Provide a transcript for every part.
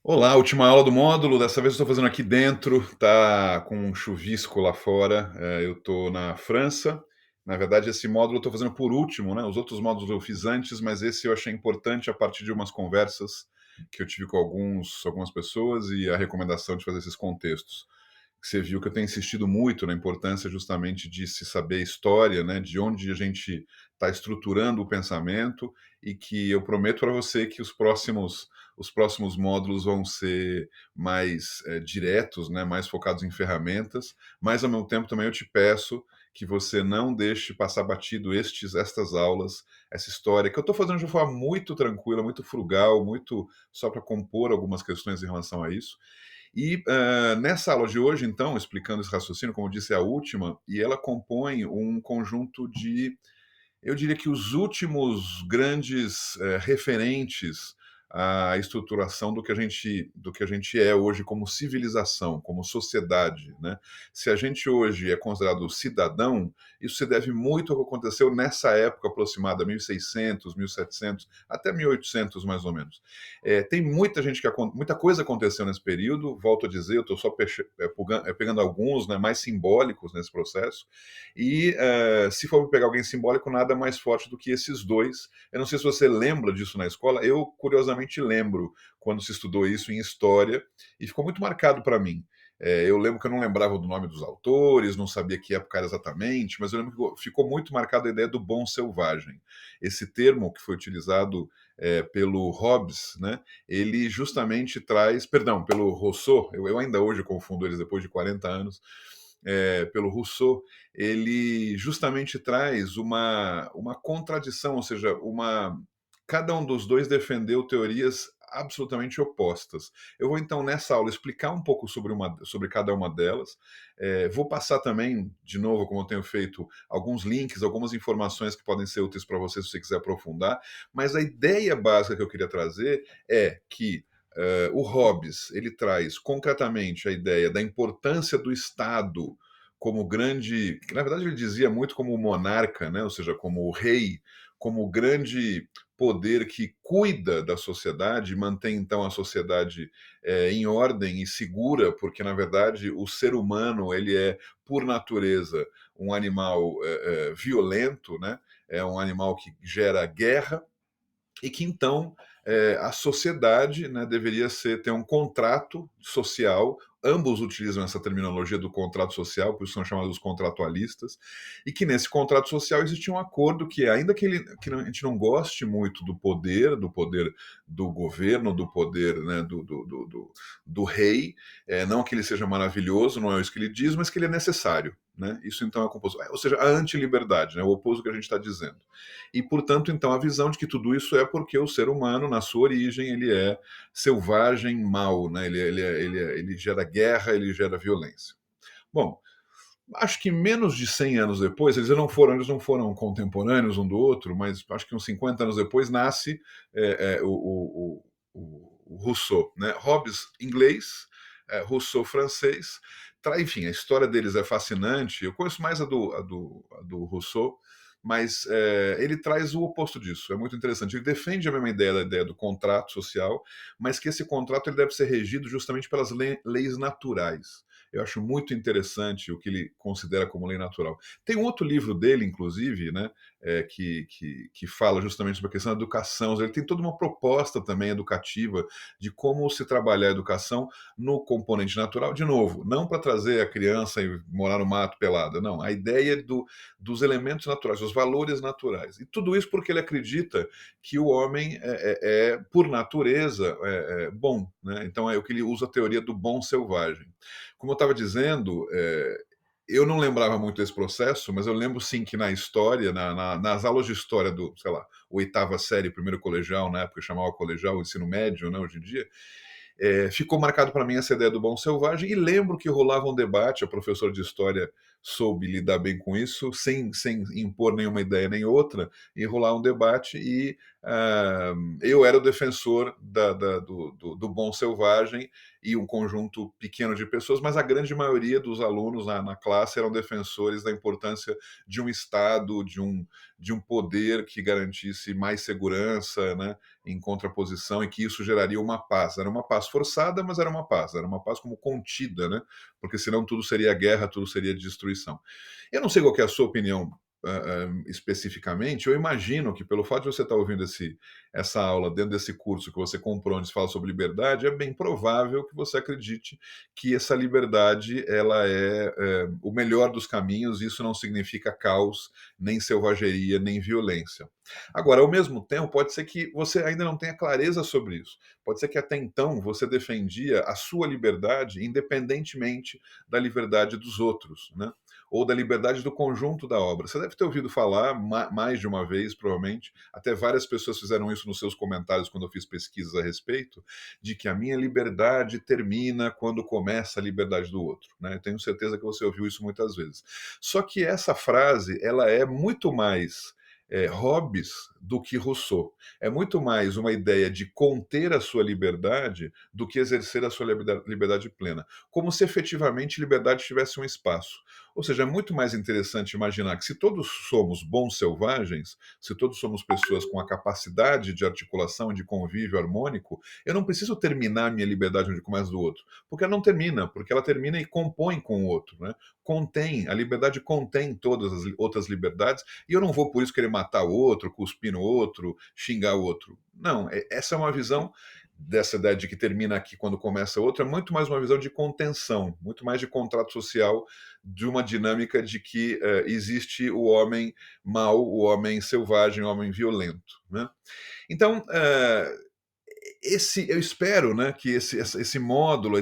Olá, última aula do módulo. Dessa vez eu estou fazendo aqui dentro, tá com um chuvisco lá fora. Eu estou na França. Na verdade, esse módulo eu estou fazendo por último, né? Os outros módulos eu fiz antes, mas esse eu achei importante a partir de umas conversas que eu tive com algumas pessoas e a recomendação de fazer esses contextos. Você viu que eu tenho insistido muito na importância justamente de se saber a história, né? De onde a gente está estruturando o pensamento e que eu prometo para você que os próximos módulos vão ser mais diretos, né, mais focados em ferramentas, mas ao mesmo tempo também eu te peço que você não deixe passar batido estas aulas, essa história, que eu estou fazendo de uma forma muito tranquila, muito frugal, muito só para compor algumas questões em relação a isso. E nessa aula de hoje, então, explicando esse raciocínio, como eu disse, é a última, e ela compõe um conjunto de, eu diria que os últimos grandes referentes à estruturação do que a gente é hoje como civilização, como sociedade, né? Se a gente hoje é considerado cidadão, isso se deve muito ao que aconteceu nessa época aproximada, 1600, 1700, até 1800 mais ou menos. Tem muita gente muita coisa aconteceu nesse período. Volto a dizer, eu estou só pegando alguns, né, mais simbólicos nesse processo. E se for pegar alguém simbólico, nada mais forte do que esses dois. Eu não sei se você lembra disso na escola, eu curiosamente lembro quando se estudou isso em história e ficou muito marcado para mim. Eu lembro que eu não lembrava do nome dos autores, não sabia que época era exatamente, mas eu lembro que ficou muito marcada a ideia do bom selvagem. Esse termo que foi utilizado pelo Hobbes, né, ele justamente traz, perdão, pelo Rousseau, eu ainda hoje confundo eles depois de 40 anos, pelo Rousseau, ele justamente traz uma contradição, ou seja, cada um dos dois defendeu teorias absolutamente opostas. Eu vou então nessa aula explicar um pouco sobre cada uma delas. Vou passar também, de novo, como eu tenho feito, alguns links, algumas informações que podem ser úteis para você se você quiser aprofundar. Mas a ideia básica que eu queria trazer é que o Hobbes ele traz concretamente a ideia da importância do Estado como grande, que na verdade ele dizia muito como o monarca, né? Ou seja, como o rei, como o grande poder que cuida da sociedade, mantém então a sociedade em ordem e segura, porque na verdade o ser humano ele é por natureza um animal violento, né? É um animal que gera guerra e que então a sociedade, né, deveria ter um contrato social. Ambos utilizam essa terminologia do contrato social, por isso são chamados contratualistas, e que nesse contrato social existia um acordo que, ainda que a gente não goste muito do poder do governo, do poder, né, do rei, não que ele seja maravilhoso, não é isso que ele diz, mas que ele é necessário. Né? Isso então é a composição, ou seja, a antiliberdade, né? O oposto do que a gente está dizendo. E, portanto, então, a visão de que tudo isso é porque o ser humano, na sua origem, ele é selvagem, mau, né? Ele gera guerra, ele gera violência. Bom, acho que menos de 100 anos depois, eles não foram contemporâneos um do outro, mas acho que uns 50 anos depois nasce o Rousseau, né? Hobbes inglês, Rousseau francês. Enfim, a história deles é fascinante. Eu conheço mais a do Rousseau, mas ele traz o oposto disso. É muito interessante. Ele defende a mesma ideia da ideia do contrato social, mas que esse contrato ele deve ser regido justamente pelas leis naturais. Eu acho muito interessante o que ele considera como lei natural. Tem um outro livro dele, inclusive, né, que fala justamente sobre a questão da educação. Ele tem toda uma proposta também educativa de como se trabalhar a educação no componente natural. De novo, não para trazer a criança e morar no mato pelada, não. A ideia dos elementos naturais, dos valores naturais. E tudo isso porque ele acredita que o homem por natureza, bom. Né? Então é o que ele usa a teoria do bom selvagem. Como eu estava dizendo, eu não lembrava muito desse processo, mas eu lembro sim que na história, nas aulas de história do, sei lá, oitava série, primeiro colegial, na época chamava colegial, ensino médio, né, hoje em dia, ficou marcado para mim essa ideia do bom selvagem, e lembro que rolava um debate, a professora de história soube lidar bem com isso, sem impor nenhuma ideia nem outra, e rolar um debate. E eu era o defensor do bom selvagem, e um conjunto pequeno de pessoas, mas a grande maioria dos alunos na classe eram defensores da importância de um Estado, de um poder que garantisse mais segurança, né, em contraposição, e que isso geraria uma paz. Era uma paz forçada, mas era uma paz como contida, né, porque senão tudo seria guerra, tudo seria destruição. Eu não sei qual que é a sua opinião especificamente. Eu imagino que, pelo fato de você estar ouvindo essa aula dentro desse curso que você comprou, onde se fala sobre liberdade, é bem provável que você acredite que essa liberdade ela é o melhor dos caminhos. E isso não significa caos, nem selvageria, nem violência. Agora, ao mesmo tempo, pode ser que você ainda não tenha clareza sobre isso. Pode ser que até então você defendia a sua liberdade independentemente da liberdade dos outros, né? Ou da liberdade do conjunto da obra. Você deve ter ouvido falar mais de uma vez, provavelmente, até várias pessoas fizeram isso nos seus comentários quando eu fiz pesquisas a respeito, de que a minha liberdade termina quando começa a liberdade do outro, né? Eu tenho certeza que você ouviu isso muitas vezes. Só que essa frase, ela é muito mais Hobbes do que Rousseau. É muito mais uma ideia de conter a sua liberdade do que exercer a sua liberdade plena. Como se efetivamente liberdade tivesse um espaço. Ou seja, é muito mais interessante imaginar que, se todos somos bons selvagens, se todos somos pessoas com a capacidade de articulação e de convívio harmônico, eu não preciso terminar minha liberdade onde começa do outro. Porque ela não termina, porque ela termina e compõe com o outro, né? Contém, a liberdade contém todas as outras liberdades, e eu não vou por isso querer matar o outro, cuspir no outro, xingar o outro. Não, essa é uma visão dessa ideia de que termina aqui quando começa outra, é muito mais uma visão de contenção, muito mais de contrato social, de uma dinâmica de que existe o homem mau, o homem selvagem, o homem violento, né? Então, eu espero, né, que esse módulo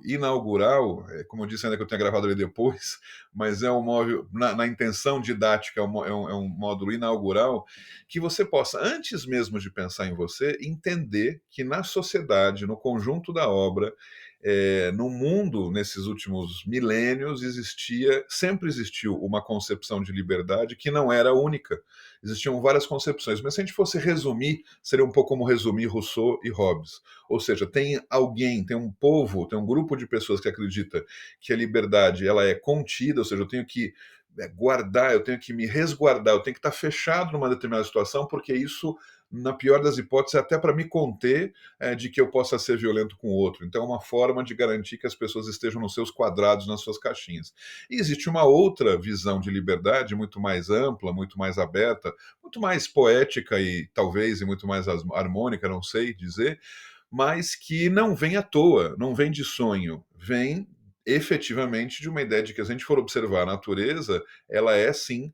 inaugural, como eu disse ainda que eu tenha gravado ele depois, mas é um módulo, na intenção didática, é um módulo inaugural, que você possa, antes mesmo de pensar em você, entender que na sociedade, no conjunto da obra, no mundo, nesses últimos milênios, sempre existiu uma concepção de liberdade que não era única. Existiam várias concepções, mas se a gente fosse resumir, seria um pouco como resumir Rousseau e Hobbes. Ou seja, tem alguém, tem um povo, tem um grupo de pessoas que acredita que a liberdade ela é contida, ou seja, eu tenho que guardar, eu tenho que me resguardar, eu tenho que estar fechado numa determinada situação, porque isso, na pior das hipóteses, é até para me conter de que eu possa ser violento com o outro. Então é uma forma de garantir que as pessoas estejam nos seus quadrados, nas suas caixinhas. E existe uma outra visão de liberdade, muito mais ampla, muito mais aberta, muito mais poética e talvez e muito mais harmônica, não sei dizer, mas que não vem à toa, não vem de sonho, vem efetivamente de uma ideia de que, se a gente for observar a natureza, ela é sim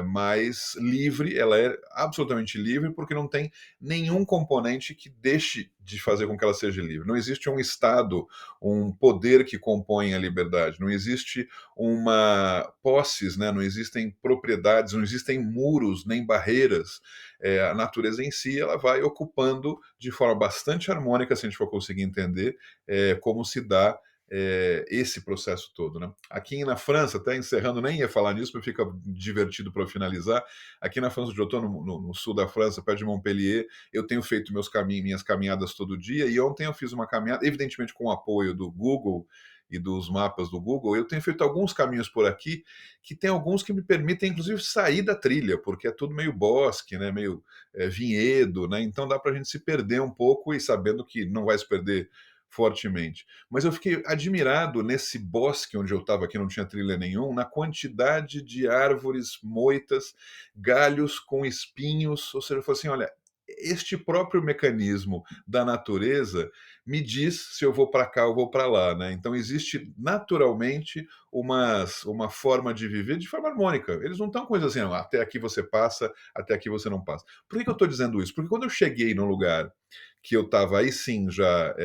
mais livre, ela é absolutamente livre, porque não tem nenhum componente que deixe de fazer com que ela seja livre. Não existe um Estado, um poder que compõe a liberdade, não existe uma posses, né? Não existem propriedades, não existem muros nem barreiras. A natureza em si ela vai ocupando de forma bastante harmônica, se a gente for conseguir entender como se dá esse processo todo, né? Aqui na França, até encerrando, nem ia falar nisso, mas fica divertido para finalizar. Aqui na França, onde eu estou, no sul da França, perto de Montpellier, eu tenho feito minhas caminhadas todo dia, e ontem eu fiz uma caminhada, evidentemente com o apoio do Google e dos mapas do Google. Eu tenho feito alguns caminhos por aqui, que tem alguns que me permitem, inclusive, sair da trilha, porque é tudo meio bosque, né? Meio vinhedo, né? Então dá para a gente se perder um pouco, e sabendo que não vai se perder fortemente. Mas eu fiquei admirado nesse bosque onde eu estava, que não tinha trilha nenhum, na quantidade de árvores moitas, galhos com espinhos. Ou seja, eu falei assim: olha, este próprio mecanismo da natureza me diz se eu vou para cá ou vou para lá, né? Então existe naturalmente uma forma de viver de forma harmônica. Eles não estão coisas assim: até aqui você passa, até aqui você não passa. Por que eu estou dizendo isso? Porque quando eu cheguei num lugar que eu estava aí sim já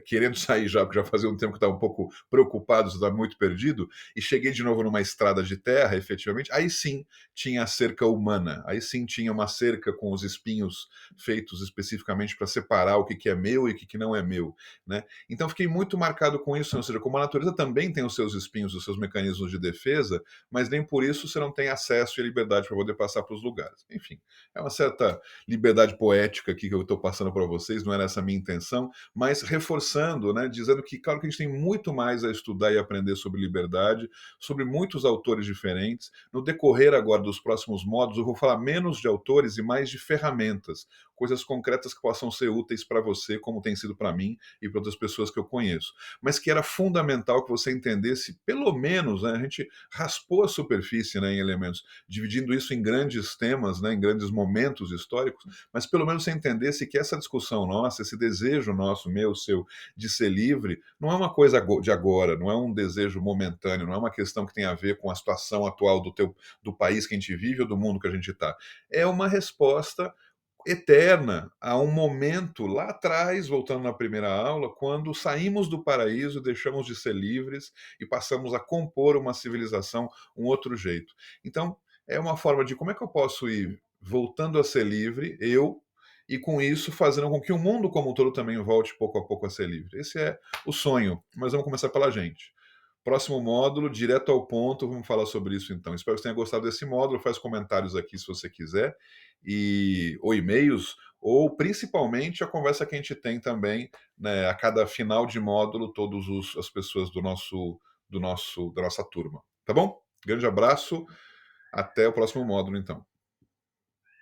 querendo sair já, porque já fazia um tempo que eu estava um pouco preocupado, estava muito perdido, e cheguei de novo numa estrada de terra, efetivamente, aí sim tinha a cerca humana, aí sim tinha uma cerca com os espinhos feitos especificamente para separar o que, que é meu e o que, que não é meu, né? Então fiquei muito marcado com isso, ou seja, como a natureza também tem os seus espinhos, os seus mecanismos de defesa, mas nem por isso você não tem acesso e liberdade para poder passar para os lugares. Enfim, é uma certa liberdade poética aqui que eu estou passando para vocês, não era essa a minha intenção, mas reforçando, né, dizendo que, claro que a gente tem muito mais a estudar e aprender sobre liberdade, sobre muitos autores diferentes. No decorrer agora dos próximos módulos, eu vou falar menos de autores e mais de ferramentas, coisas concretas que possam ser úteis para você, como tem sido para mim e para outras pessoas que eu conheço. Mas que era fundamental que você entendesse, pelo menos, né, a gente raspou a superfície, né, em elementos, dividindo isso em grandes temas, né, em grandes momentos históricos, mas pelo menos você entendesse que essa discussão nossa, esse desejo nosso, meu, seu, de ser livre, não é uma coisa de agora, não é um desejo momentâneo, não é uma questão que tem a ver com a situação atual do país que a gente vive ou do mundo que a gente está. É uma resposta eterna a um momento lá atrás, voltando na primeira aula, quando saímos do paraíso, deixamos de ser livres e passamos a compor uma civilização, um outro jeito. Então, é uma forma de como é que eu posso ir voltando a ser livre, eu, e com isso fazendo com que o mundo como um todo também volte pouco a pouco a ser livre. Esse é o sonho, mas vamos começar pela gente. Próximo módulo, direto ao ponto, vamos falar sobre isso então. Espero que você tenha gostado desse módulo, faz comentários aqui se você quiser, ou e-mails, ou principalmente a conversa que a gente tem também, né, a cada final de módulo, todas as pessoas da nossa turma. Tá bom? Grande abraço, até o próximo módulo então.